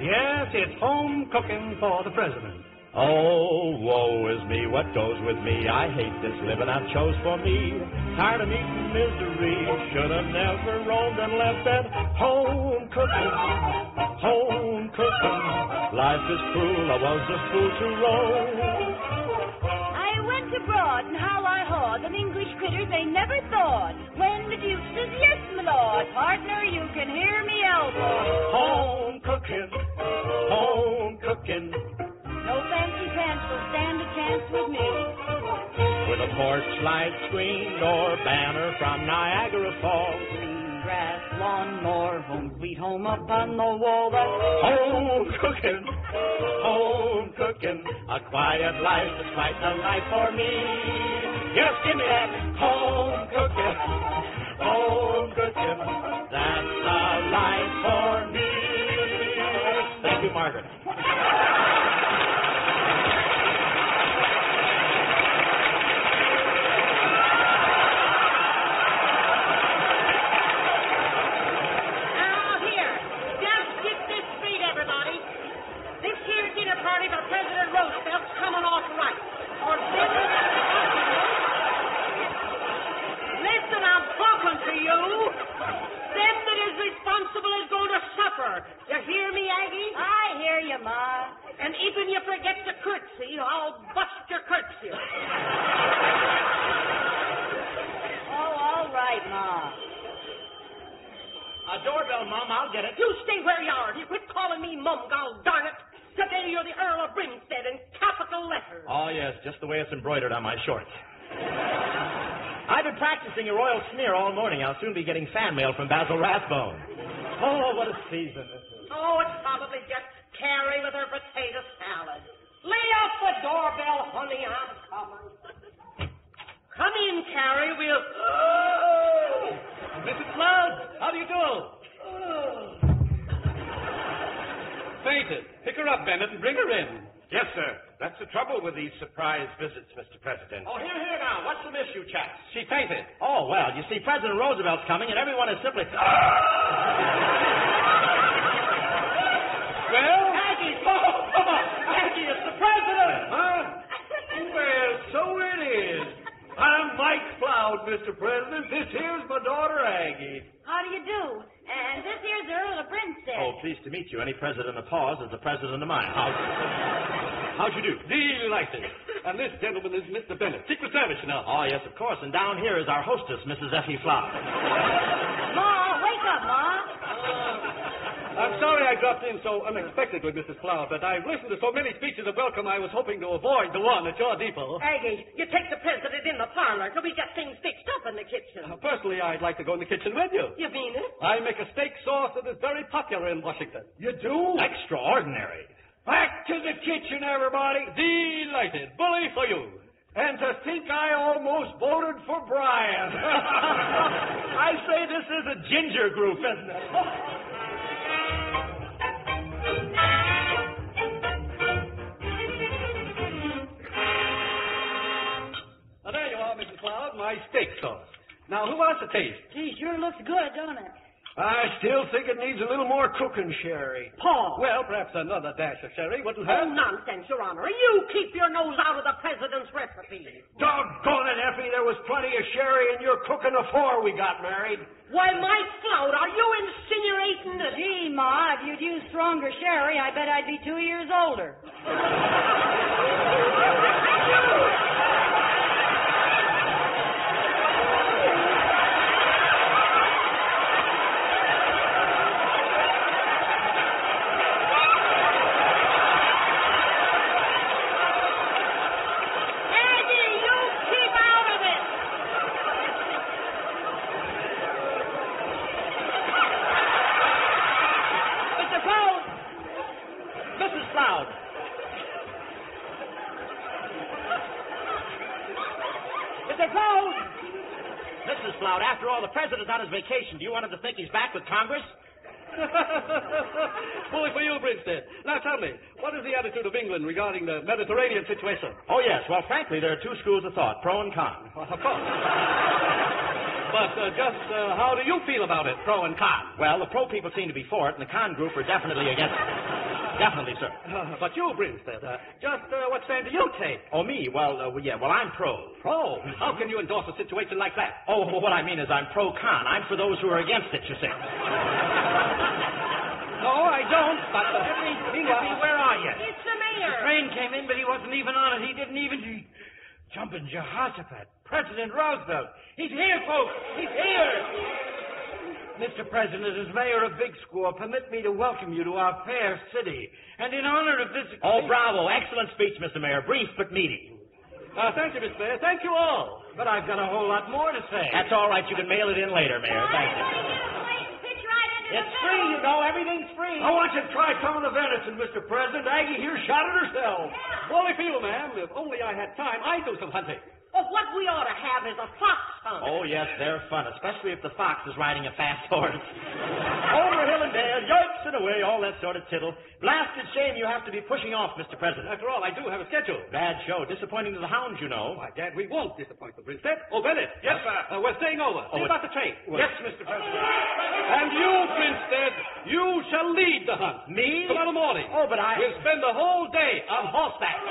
Yes, it's home cooking for the President. Oh, woe is me, what goes with me? I hate this living I've chose for me. Tired of eating misery. Should have never roamed and left that home cooking. Home cooking. Life is cruel, I was a fool to roam. I went abroad, and how I hawed them English critters they never thought. When the Duke says, yes, my lord, partner, you can hear me elbow. Home cooking. Home cooking. No fancy pants will stand a chance with me. With a porch light screen or banner from Niagara Falls. Green grass, lawn, more home sweet home up on the wall. That's home cooking, home cooking. A quiet life is quite a life for me. Yes, give me that home cooking, home cooking. That's a life for me. Thank you, Margaret. Party for President Roosevelt's coming off right. Or listen, I'm talking to you. Them that is responsible is going to suffer. You hear me, Aggie? I hear you, Ma. And even you forget to curtsy, I'll bust your curtsy. Oh, all right, Ma. A doorbell, Mom, I'll get it. You stay where you are. You quit calling me Mum, gol darn it. Today you're the Earl of Grinstead in capital letters. Oh, yes, just the way it's embroidered on my shorts. I've been practicing a royal smear all morning. I'll soon be getting fan mail from Basil Rathbone. Oh, what a season this is. Oh, it's probably just Carrie with her potato salad. Lay off the doorbell, honey. I'm coming. Come in, Carrie. We'll... Oh! Mrs. Floud, how do you do? Fainted. Pick her up, Bennett, and bring her in. Yes, sir. That's the trouble with these surprise visits, Mr. President. Oh, here now. What's the miss, you chaps? She fainted. Oh, well, you see, President Roosevelt's coming, and everyone is simply... Floud, Mr. President. This here's my daughter, Aggie. How do you do? And this here's the Earl of Brinstead. Oh, pleased to meet you. Any president of Paws is the president of mine. How'd you do? Delighted. And this gentleman is Mr. Bennett, Secret Service, you know. Oh, yes, of course. And down here is our hostess, Mrs. Efflie Floud. Ma, wake up, Ma. I'm sorry I dropped in so unexpectedly, Mrs. Floud, but I've listened to so many speeches of welcome I was hoping to avoid the one at your depot. Aggie, you take the president in the parlor till we get things fixed up in the kitchen. Personally, I'd like to go in the kitchen with you. You mean it? I make a steak sauce that is very popular in Washington. You do? Extraordinary. Back to the kitchen, everybody. Delighted. Bully for you. And to think I almost voted for Brian. I say this is a ginger group, isn't it? Now, there you are, Mrs. Floud, my steak sauce. Now, who wants a taste? Gee, sure looks good, don't it? I still think it needs a little more cooking, Sherry. Paul. Well, perhaps another dash of sherry wouldn't Oh, hurt. nonsense, Your Honor. You keep your nose out of the president's recipe. Doggone it, Effie, there was plenty of sherry in your cooking before we got married. Why, Mike Floud, are you insinuating that... Gee, Ma, if you'd used stronger sherry, I bet I'd be 2 years older. Mrs. Floud, after all, the president's on his vacation. Do you want him to think he's back with Congress? Bully for you, Brinstead. Now tell me, what is the attitude of England regarding the Mediterranean situation? Oh, yes. Well, frankly, there are two schools of thought, pro and con. Well, of course. But how do you feel about it, pro and con? Well, the pro people seem to be for it, and the con group are definitely against it. Definitely, sir. But you, Brinstead, what stand do you take? Oh, me? Well, I'm pro. Pro? How can you endorse a situation like that? Oh, what I mean is I'm pro-con. I'm for those who are against it, you see. No, I don't, but... Effie, where are you? It's the mayor. The train came in, but he wasn't even on it. He didn't even... Jumping Jehoshaphat. President Roosevelt. He's here, folks. He's here. Mr. President, as mayor of Big Squaw, permit me to welcome you to our fair city. And in honor of this... Oh, bravo. Excellent speech, Mr. Mayor. Brief but meaty. Thank you, Miss Mayor. Thank you all. But I've got a whole lot more to say. That's all right. You can mail it in later, Mayor. Thank you. It's free, you know. Everything's free. I want you to try some of the venison, Mr. President. Aggie here shot it herself. Bully for you, ma'am. If only I had time, I'd do some hunting. Oh, what we ought to have is a fox hunt. Oh, yes, they're fun, especially if the fox is riding a fast horse. Over hill and dale, yoicks and away, all that sort of tittle. Blasted shame you have to be pushing off, Mr. President. After all, I do have a schedule. Bad show. Disappointing to the hounds, you know. Why, Dad, we won't disappoint the Brinstead. Oh, Bennett. Yes, sir. We're staying over. See about the train. Yes, Mr. President. And you, Brinstead, you shall lead the hunt. Me? Tomorrow morning. Oh, but I... We'll spend the whole day on horseback.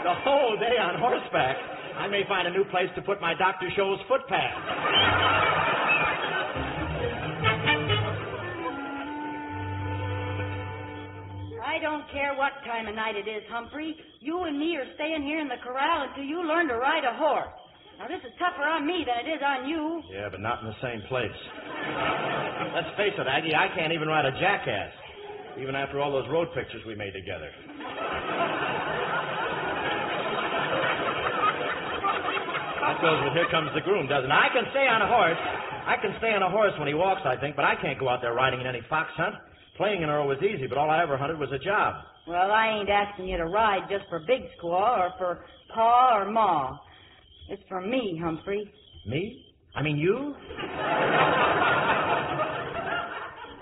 The whole day on horseback? I may find a new place to put my Dr. Scholl's footpad. I don't care what time of night it is, Humphrey. You and me are staying here in the corral until you learn to ride a horse. Now, this is tougher on me than it is on you. Yeah, but not in the same place. Let's face it, Aggie, I can't even ride a jackass, even after all those road pictures we made together. That goes with Here Comes the Groom, doesn't it? I can stay on a horse. I can stay on a horse when he walks, I think, but I can't go out there riding in any fox hunt. Playing in her was easy, but all I ever hunted was a job. Well, I ain't asking you to ride just for Big Squaw or for Pa or Ma. It's for me, Humphrey. Me? I mean you?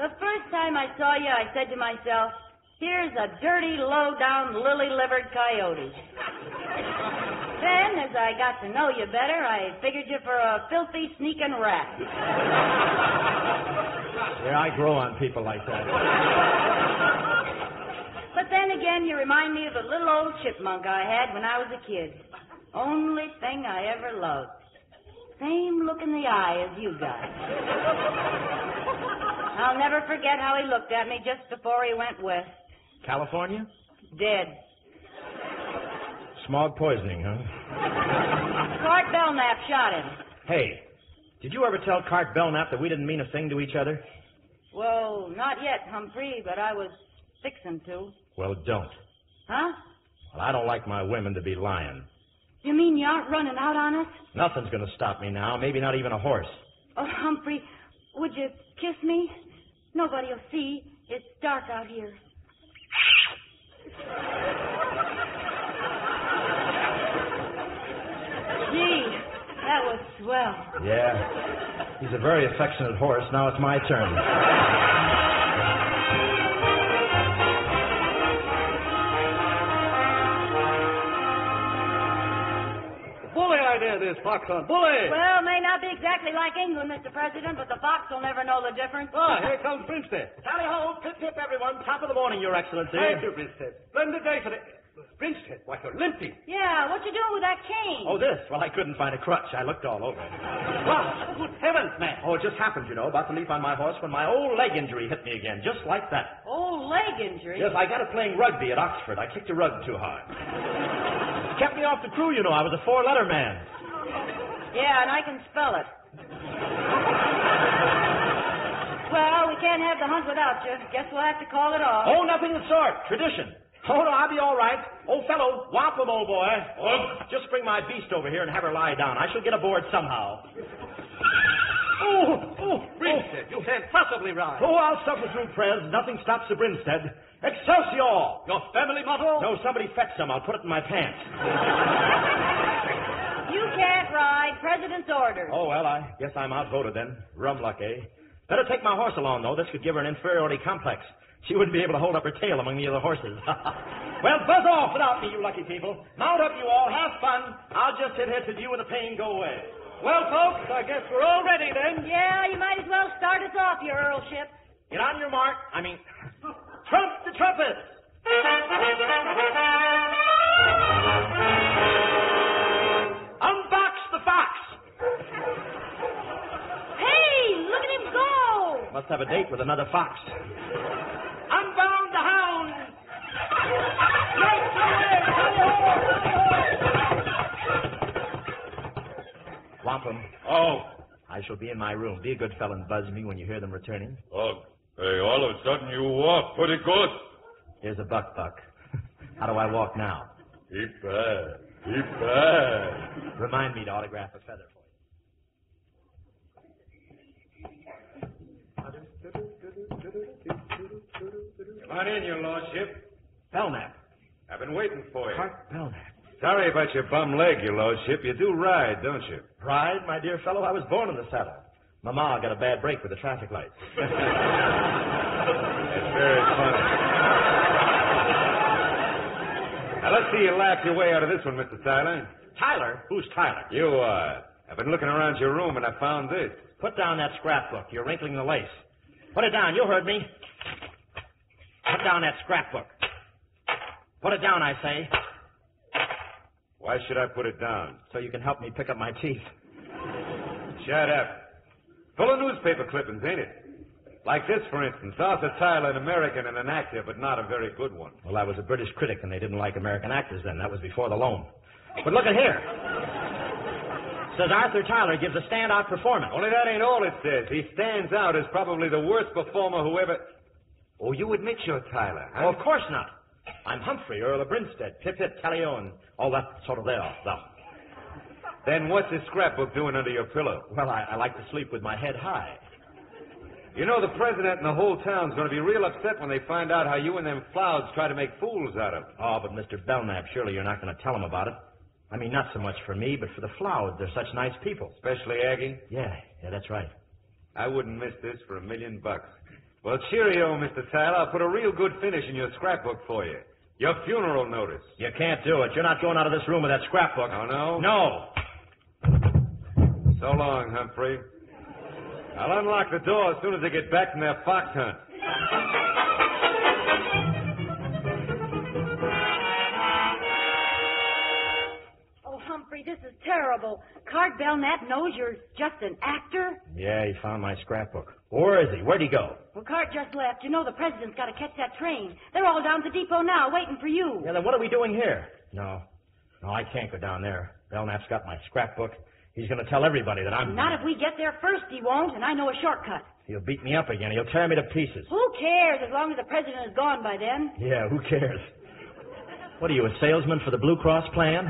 The first time I saw you, I said to myself, here's a dirty, low-down, lily-livered coyote. Then, as I got to know you better, I figured you for a filthy, sneaking rat. Yeah, I grow on people like that. But then again, you remind me of a little old chipmunk I had when I was a kid. Only thing I ever loved. same look in the eye as you got. I'll never forget how he looked at me just before he went west. California? Dead. Smog poisoning, huh? Cart Belknap shot him. Hey, did you ever tell Cart Belknap that we didn't mean a thing to each other? Well, not yet, Humphrey, but I was fixing to. Well, don't. Huh? Well, I don't like my women to be lying. You mean you aren't running out on us? Nothing's going to stop me now, maybe not even a horse. Oh, Humphrey, would you kiss me? Nobody'll see. It's dark out here. Gee, that was swell. Yeah. He's a very affectionate horse. Now it's my turn. There, this foxhound. Bully! Well, may not be exactly like England, Mr. President, but the fox will never know the difference. Ah, here comes Brinstead. Tally-ho, pip-pip, everyone. Top of the morning, Your Excellency. Thank you, Brinstead. Splendid day for the... Brinstead, why, you're limping. Yeah, what you doing with that cane? Oh, this? Well, I couldn't find a crutch. I looked all over. What? Good heavens, man. Oh, it just happened, you know, about to leap on my horse when my old leg injury hit me again, just like that. Old leg injury? Yes, I got it playing rugby at Oxford. I kicked a rug too hard. It kept me off the crew, you know. I was a four-letter man. Yeah, and I can spell it. Well, we can't have the hunt without you. Guess we'll have to call it off. Oh, nothing of the sort. Tradition. Oh, no, I'll be all right. Old fellow, whop him, old boy. Just bring my beast over here and have her lie down. I shall get aboard somehow. Brinstead, you can't possibly ride. Oh, I'll suffer through, Prez. Nothing stops the Brinstead. Excelsior! Your family motto? No, somebody fetch some. I'll put it in my pants. You can't ride. President's orders. Oh, well, I guess I'm outvoted then. Rum luck, eh? Better take my horse along, though. This could give her an inferiority complex. She wouldn't be able to hold up her tail among the other horses. Well, buzz off without me, you lucky people. Mount up, you all. Have fun. I'll just sit here till you and the pain go away. Well, folks, I guess we're all ready then. Yeah, you might as well start us off, your earlship. Get on your mark. Trump the trumpet! Unbox the fox! Hey, look at him go! Must have a date with another fox. Unbound the hound! Wampum. Oh. I shall be in my room. Be a good fellow and buzz me when you hear them returning. Oh, hey, all of a sudden you walk pretty good. Here's a buck. How do I walk now? Keep bad. Remind me to autograph a feather for you. Come on in, your lordship. Belknap. I've been waiting for you. Cart Belknap. Sorry about your bum leg, your lordship. You do ride, don't you? Ride, my dear fellow? I was born in the saddle. Mama got a bad break with the traffic lights. That's very funny. Now, let's see you laugh your way out of this one, Mr. Tyler. Tyler? Who's Tyler? You are. I've been looking around your room, and I found this. Put down that scrapbook. You're wrinkling the lace. Put it down. You heard me. Put down that scrapbook. Put it down, I say. Why should I put it down? So you can help me pick up my teeth. Shut up. Full of newspaper clippings, ain't it? Like this, for instance. Arthur Tyler, an American and an actor, but not a very good one. Well, I was a British critic, and they didn't like American actors then. That was before the loan. But look at here. It says Arthur Tyler gives a standout performance. Only that ain't all it says. He stands out as probably the worst performer who ever... Oh, you admit you're Tyler, huh? Oh, of course not. I'm Humphrey, Earl of Brinstead, Pip-Pip, Tally-O, and all that sort of there. So. Then what's this scrapbook doing under your pillow? Well, I like to sleep with my head high. You know, the president and the whole town's going to be real upset when they find out how you and them Flouds try to make fools out of them. Oh, but Mr. Belknap, surely you're not going to tell them about it. I mean, not so much for me, but for the Flouds. They're such nice people. Especially Aggie? Yeah, that's right. I wouldn't miss this for $1 million. Well, cheerio, Mr. Tyler. I'll put a real good finish in your scrapbook for you. Your funeral notice. You can't do it. You're not going out of this room with that scrapbook. Oh, no? No. So long, Humphrey. I'll unlock the door as soon as they get back from their fox hunt. Oh, Humphrey, this is terrible. Card Belknap knows you're just an actor? Yeah, he found my scrapbook. Where is he? Where'd he go? Well, Card just left. You know the president's got to catch that train. They're all down at the depot now, waiting for you. Yeah, then what are we doing here? No, I can't go down there. Belknap's got my scrapbook. He's going to tell everybody that I'm... Not if we get there first, he won't, and I know a shortcut. He'll beat me up again. He'll tear me to pieces. Who cares, as long as the president is gone by then? Yeah, who cares? What are you, a salesman for the Blue Cross plan?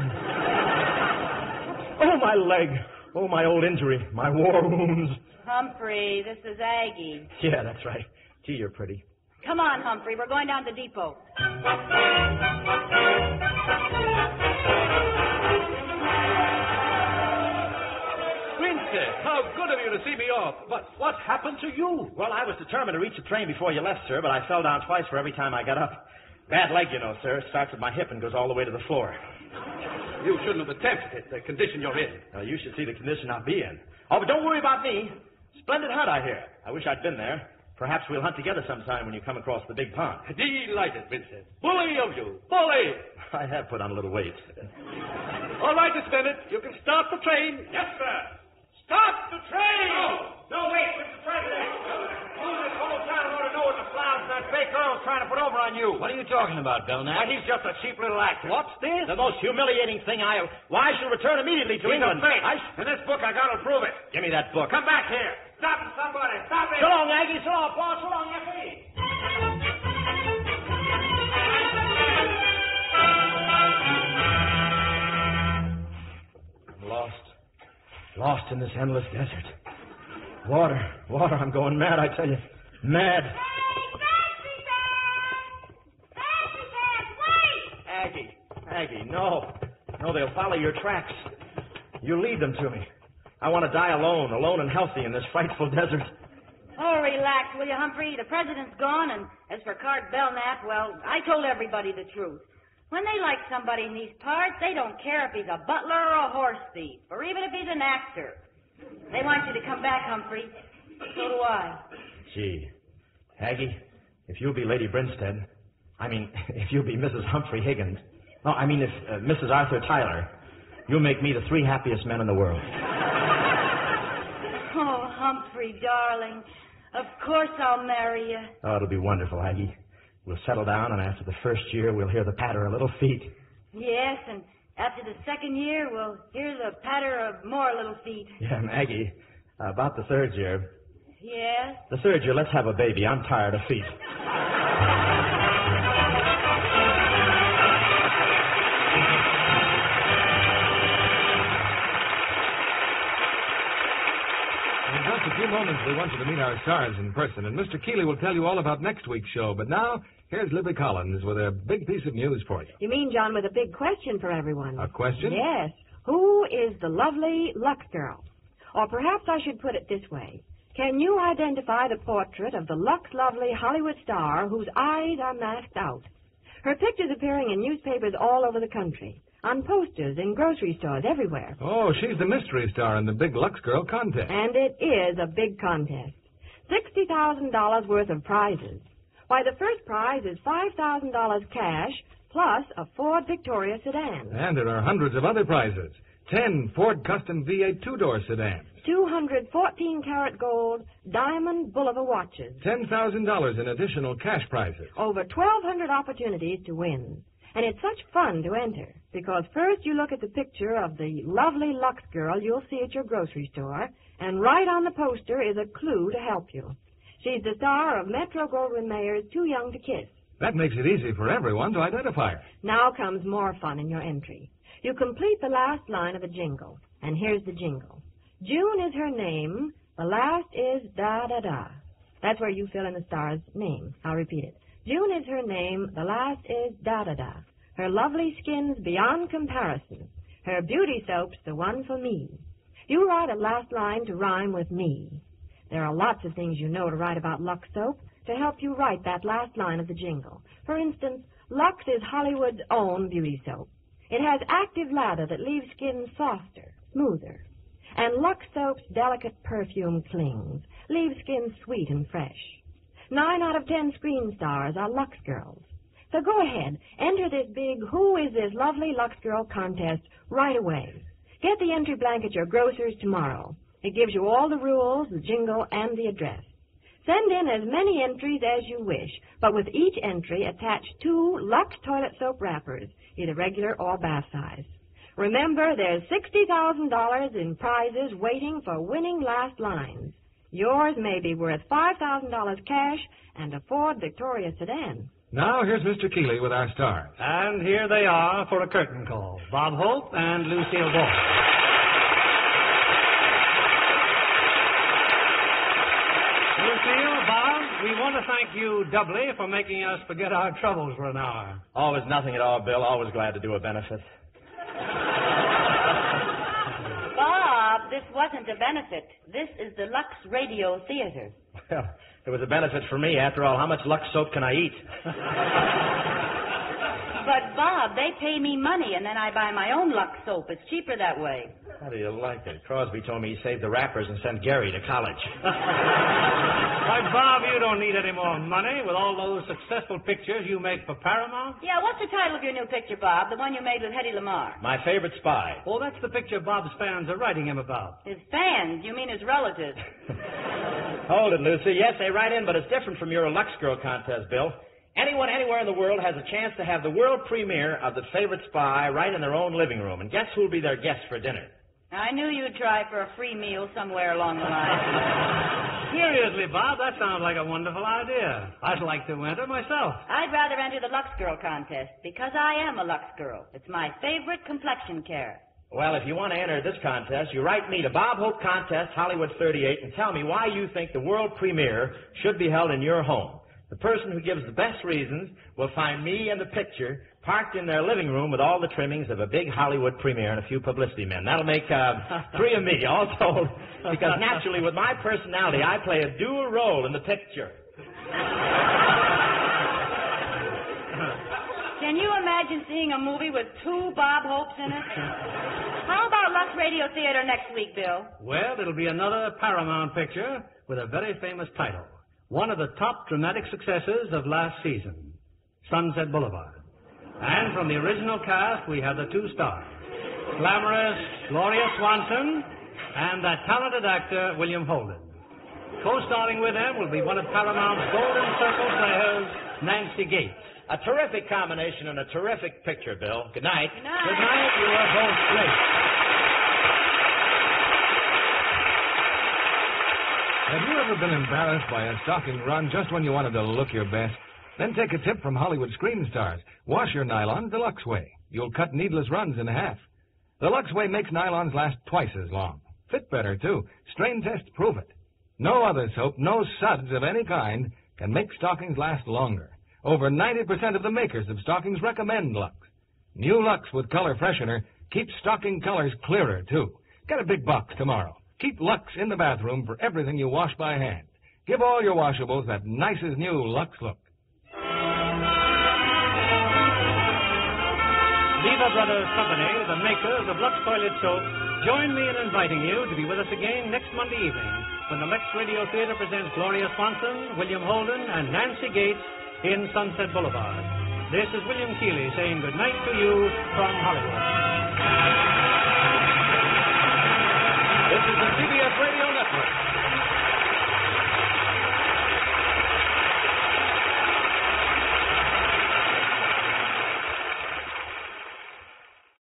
Oh, my leg. Oh, my old injury. My war wounds. Humphrey, this is Aggie. Yeah, that's right. Gee, you're pretty. Come on, Humphrey. We're going down to the depot. Princess, how good of you to see me off. But what happened to you? Well, I was determined to reach the train before you left, sir, but I fell down twice for every time I got up. Bad leg, you know, sir. Starts at my hip and goes all the way to the floor. You shouldn't have attempted it, the condition you're in. You should see the condition I'll be in. Oh, but don't worry about me. Splendid hunt, I hear. I wish I'd been there. Perhaps we'll hunt together sometime when you come across the big pond. Delighted, Princess. Bully of you. Bully! I have put on a little weight. All right, Miss Bennett. You can start the train. Yes, sir. Stop the train! No, wait, Mr. President. Who this whole town ought to know what the Flouds that fake Earl's trying to put over on you? What are you talking about, Belknap? Why, he's just a cheap little actor. What's this? The most humiliating thing Why, I shall return immediately to He's England. a fake. And this book, I got to prove it. Give me that book. Come back here. Stop it, somebody. Stop it. So long, Aggie. So long, Paul. So long, Effie. Lost in this endless desert. Water, I'm going mad, I tell you. Mad. Aggie, no. No, they'll follow your tracks. You lead them to me. I want to die alone and healthy in this frightful desert. Oh, relax, will you, Humphrey? The president's gone, and as for Card Belknap, well, I told everybody the truth. When they like somebody in these parts, they don't care if he's a butler or a horse thief, or even if he's an actor. They want you to come back, Humphrey. So do I. Gee, Aggie, if you'll be Lady Brinstead, if you'll be Mrs. Humphrey Higgins, if Mrs. Arthur Tyler, you'll make me the 3 happiest men in the world. Oh, Humphrey, darling, of course I'll marry you. Oh, it'll be wonderful, Aggie. We'll settle down, and after the first year, we'll hear the patter of little feet. Yes, and after the second year, we'll hear the patter of more little feet. Yeah, Maggie, about the third year. Yes? The third year, let's have a baby. I'm tired of feet. In just a few moments, we want you to meet our stars in person, and Mr. Keeley will tell you all about next week's show. But now, here's Libby Collins with a big piece of news for you. You mean, John, with a big question for everyone? A question? Yes. Who is the lovely Lux girl? Or perhaps I should put it this way. Can you identify the portrait of the Lux lovely Hollywood star whose eyes are masked out? Her picture's appearing in newspapers all over the country, on posters, in grocery stores, everywhere. Oh, she's the mystery star in the big Lux Girl contest. And it is a big contest. $60,000 worth of prizes. Why, the first prize is $5,000 cash plus a Ford Victoria sedan. And there are hundreds of other prizes. 10 Ford Custom V8 two-door sedans. 214-karat gold diamond Bulliver watches. $10,000 in additional cash prizes. Over 1,200 opportunities to win. And it's such fun to enter, because first you look at the picture of the lovely Lux girl you'll see at your grocery store, and right on the poster is a clue to help you. She's the star of Metro-Goldwyn-Mayer's Too Young to Kiss. That makes it easy for everyone to identify her. Now comes more fun in your entry. You complete the last line of a jingle, and here's the jingle. June is her name, the last is da-da-da. That's where you fill in the star's name. I'll repeat it. June is her name, the last is da-da-da. Her lovely skin's beyond comparison. Her beauty soap's the one for me. You write a last line to rhyme with me. There are lots of things you know to write about Lux soap to help you write that last line of the jingle. For instance, Lux is Hollywood's own beauty soap. It has active lather that leaves skin softer, smoother. And Lux soap's delicate perfume clings, leaves skin sweet and fresh. 9 out of 10 screen stars are Lux girls. So go ahead, enter this big Who is this lovely Lux girl contest right away. Get the entry blank at your grocer's tomorrow. It gives you all the rules, the jingle, and the address. Send in as many entries as you wish, but with each entry attach 2 Lux toilet soap wrappers, either regular or bath size. Remember, there's $60,000 in prizes waiting for winning last lines. Yours may be worth $5,000 cash and a Ford Victoria sedan. Now, here's Mr. Keeley with our stars. And here they are for a curtain call. Bob Hope and Lucille Ball. Lucille, Bob, we want to thank you doubly for making us forget our troubles for an hour. Always nothing at all, Bill. Always glad to do a benefit. Bob, this wasn't a benefit. This is the Lux Radio Theater. Well, it was a benefit for me. After all, how much Lux soap can I eat? But, Bob, they pay me money, and then I buy my own Lux soap. It's cheaper that way. How do you like it? Crosby told me he saved the wrappers and sent Gary to college. Why, Bob, you don't need any more money with all those successful pictures you make for Paramount. Yeah, what's the title of your new picture, Bob? The one you made with Hedy Lamarr. My favorite spy. Oh, that's the picture Bob's fans are writing him about. His fans? You mean his relatives? Hold it, Lucy. Yes, they write in, but it's different from your Lux Girl contest, Bill. Anyone anywhere in the world has a chance to have the world premiere of The Favorite Spy right in their own living room. And guess who'll be their guest for dinner? I knew you'd try for a free meal somewhere along the line. Seriously, Bob, that sounds like a wonderful idea. I'd like to enter myself. I'd rather enter the Lux Girl contest because I am a Lux Girl. It's my favorite complexion care. Well, if you want to enter this contest, you write me to Bob Hope Contest, Hollywood 38, and tell me why you think the world premiere should be held in your home. The person who gives the best reasons will find me and the picture parked in their living room with all the trimmings of a big Hollywood premiere and a few publicity men. That'll make 3 of me, all told, because naturally with my personality, I play a dual role in the picture. Can you imagine seeing a movie with 2 Bob Hopes in it? How about Lux Radio Theater next week, Bill? Well, it'll be another Paramount picture with a very famous title. One of the top dramatic successes of last season, Sunset Boulevard. And from the original cast, we have the 2 stars, glamorous Gloria Swanson and that talented actor, William Holden. Co-starring with them will be one of Paramount's Golden Circle players, Nancy Gates. A terrific combination and a terrific picture, Bill. Good night. Good night. Good night. You are both great. Have you ever been embarrassed by a stocking run just when you wanted to look your best? Then take a tip from Hollywood screen stars. Wash your nylon the Lux way. You'll cut needless runs in half. The Lux way makes nylons last twice as long. Fit better, too. Strain tests prove it. No other soap, no suds of any kind, can make stockings last longer. Over 90% of the makers of stockings recommend Lux. New Lux with color freshener keeps stocking colors clearer, too. Get a big box tomorrow. Keep Lux in the bathroom for everything you wash by hand. Give all your washables that nicest new Lux look. Lever Brothers Company, the makers of Lux Toilet Soap, join me in inviting you to be with us again next Monday evening when the Lux Radio Theater presents Gloria Swanson, William Holden, and Nancy Gates in Sunset Boulevard. This is William Keeley saying good night to you from Hollywood. This is the CBS Radio Network.